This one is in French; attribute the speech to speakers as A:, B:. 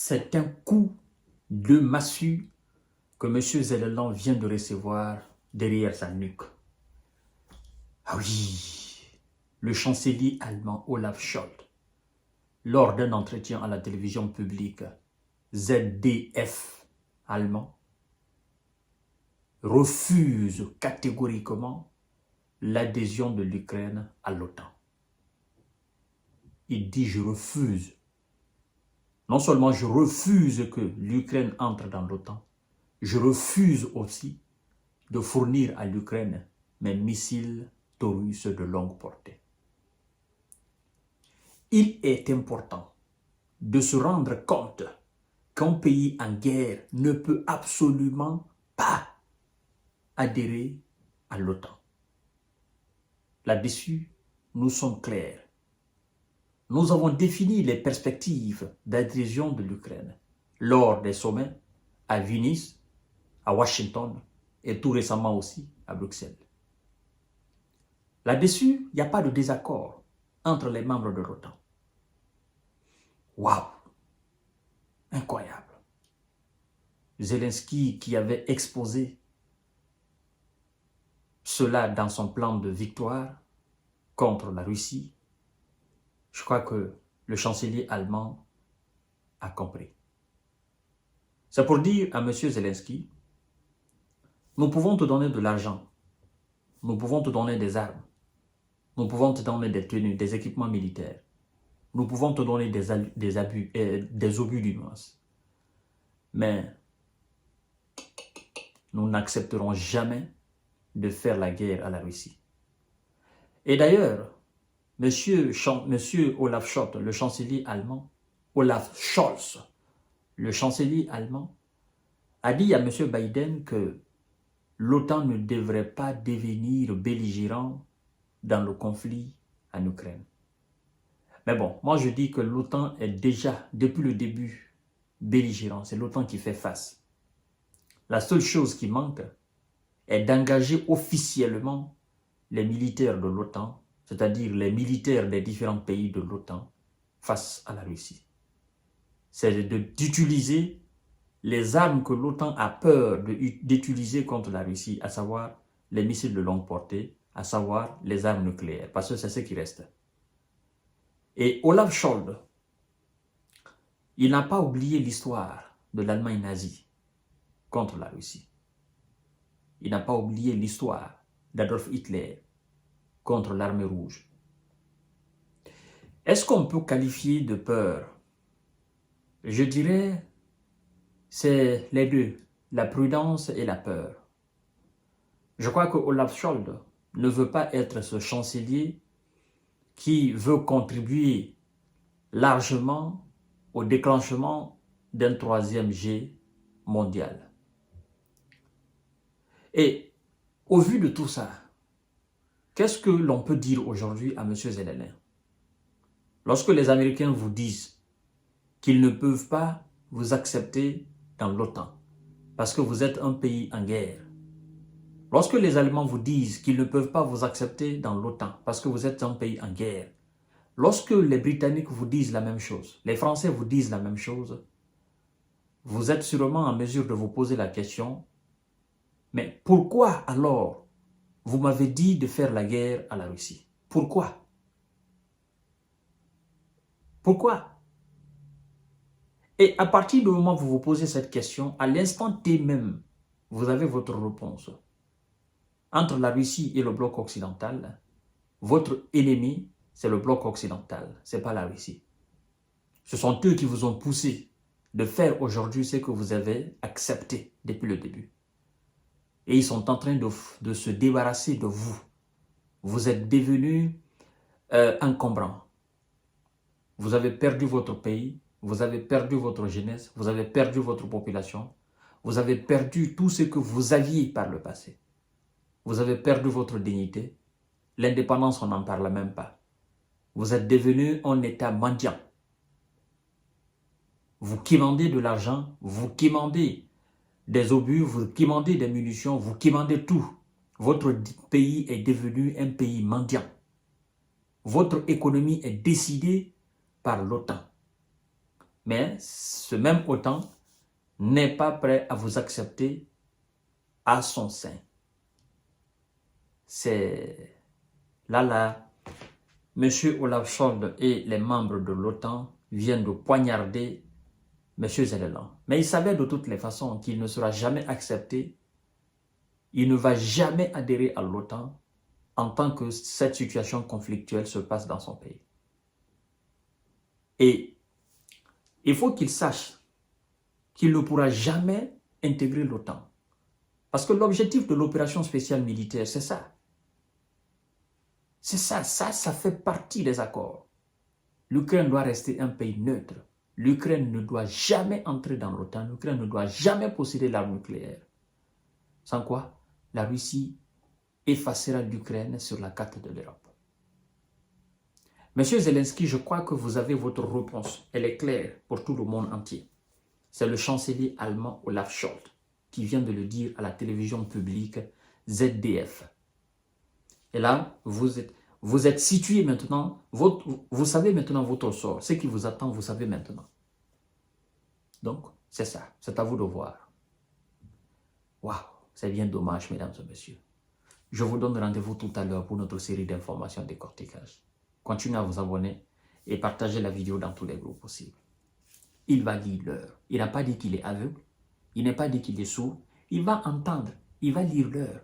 A: C'est un coup de massue que M. Zelensky vient de recevoir derrière sa nuque. Ah oui, le chancelier allemand Olaf Scholz, lors d'un entretien à la télévision publique ZDF allemand, refuse catégoriquement l'adhésion de l'Ukraine à l'OTAN. Il dit « je refuse ». Non seulement je refuse que l'Ukraine entre dans l'OTAN, je refuse aussi de fournir à l'Ukraine mes missiles Taurus de longue portée. Il est important de se rendre compte qu'un pays en guerre ne peut absolument pas adhérer à l'OTAN. Là-dessus, nous sommes clairs. Nous avons défini les perspectives d'adhésion de l'Ukraine lors des sommets à Vilnius, à Washington et tout récemment aussi à Bruxelles. Là-dessus, il n'y a pas de désaccord entre les membres de l'OTAN. Waouh! Incroyable. Zelensky qui avait exposé cela dans son plan de victoire contre la Russie, je crois que le chancelier allemand a compris. C'est pour dire à M. Zelensky, nous pouvons te donner de l'argent, nous pouvons te donner des armes, nous pouvons te donner des tenues, des équipements militaires, nous pouvons te donner des obus d'immense. Mais nous n'accepterons jamais de faire la guerre à la Russie. Et d'ailleurs, Monsieur Olaf Scholz, le chancelier allemand, Olaf Scholz, le chancelier allemand, a dit à M. Biden que l'OTAN ne devrait pas devenir belligérant dans le conflit en Ukraine. Mais bon, moi je dis que l'OTAN est déjà, depuis le début, belligérant. C'est l'OTAN qui fait face. La seule chose qui manque est d'engager officiellement les militaires de l'OTAN, c'est-à-dire les militaires des différents pays de l'OTAN, face à la Russie. C'est d'utiliser les armes que l'OTAN a peur d'utiliser contre la Russie, à savoir les missiles de longue portée, à savoir les armes nucléaires, parce que c'est ce qui reste. Et Olaf Scholz, il n'a pas oublié l'histoire de l'Allemagne nazie contre la Russie. Il n'a pas oublié l'histoire d'Adolf Hitler contre l'armée rouge. Est-ce qu'on peut qualifier de peur? Je dirais, c'est les deux, la prudence et la peur. Je crois que Olaf Scholz ne veut pas être ce chancelier qui veut contribuer largement au déclenchement d'un troisième jet mondial. Et au vu de tout ça, qu'est-ce que l'on peut dire aujourd'hui à M. Zelensky? Lorsque les Américains vous disent qu'ils ne peuvent pas vous accepter dans l'OTAN parce que vous êtes un pays en guerre, lorsque les Allemands vous disent qu'ils ne peuvent pas vous accepter dans l'OTAN parce que vous êtes un pays en guerre, lorsque les Britanniques vous disent la même chose, les Français vous disent la même chose, vous êtes sûrement en mesure de vous poser la question, mais pourquoi alors vous m'avez dit de faire la guerre à la Russie? Pourquoi? Pourquoi? Et à partir du moment où vous vous posez cette question, à l'instant T même, vous avez votre réponse. Entre la Russie et le bloc occidental, votre ennemi, c'est le bloc occidental, ce n'est pas la Russie. Ce sont eux qui vous ont poussé de faire aujourd'hui ce que vous avez accepté depuis le début. Et ils sont en train de se débarrasser de vous. Vous êtes devenus encombrants. Vous avez perdu votre pays, vous avez perdu votre jeunesse, vous avez perdu votre population, vous avez perdu tout ce que vous aviez par le passé. Vous avez perdu votre dignité. L'indépendance, on n'en parle même pas. Vous êtes devenu un État mendiant. Vous quémandez de l'argent, vous quémandez des obus, vous quémandez des munitions, vous quémandez tout. Votre pays est devenu un pays mendiant. Votre économie est décidée par l'OTAN. Mais ce même OTAN n'est pas prêt à vous accepter à son sein. C'est là, M. Olaf Scholz et les membres de l'OTAN viennent de poignarder M. Zelensky. Mais il savait de toutes les façons qu'il ne sera jamais accepté. Il ne va jamais adhérer à l'OTAN en tant que cette situation conflictuelle se passe dans son pays. Et il faut qu'il sache qu'il ne pourra jamais intégrer l'OTAN. Parce que l'objectif de l'opération spéciale militaire, c'est ça. C'est ça, ça fait partie des accords. L'Ukraine doit rester un pays neutre. L'Ukraine ne doit jamais entrer dans l'OTAN. L'Ukraine ne doit jamais posséder l'arme nucléaire. Sans quoi, la Russie effacera l'Ukraine sur la carte de l'Europe. Monsieur Zelensky, je crois que vous avez votre réponse. Elle est claire pour tout le monde entier. C'est le chancelier allemand Olaf Scholz qui vient de le dire à la télévision publique ZDF. Et là, vous êtes situé maintenant, vous savez maintenant votre sort. Ce qui vous attend, vous savez maintenant. Donc, c'est ça. C'est à vous de voir. Waouh, c'est bien dommage, mesdames et messieurs. Je vous donne rendez-vous tout à l'heure pour notre série d'informations décortiquage. Continuez à vous abonner et partagez la vidéo dans tous les groupes possibles. Il va lire l'heure. Il n'a pas dit qu'il est aveugle. Il n'a pas dit qu'il est sourd. Il va entendre. Il va lire l'heure.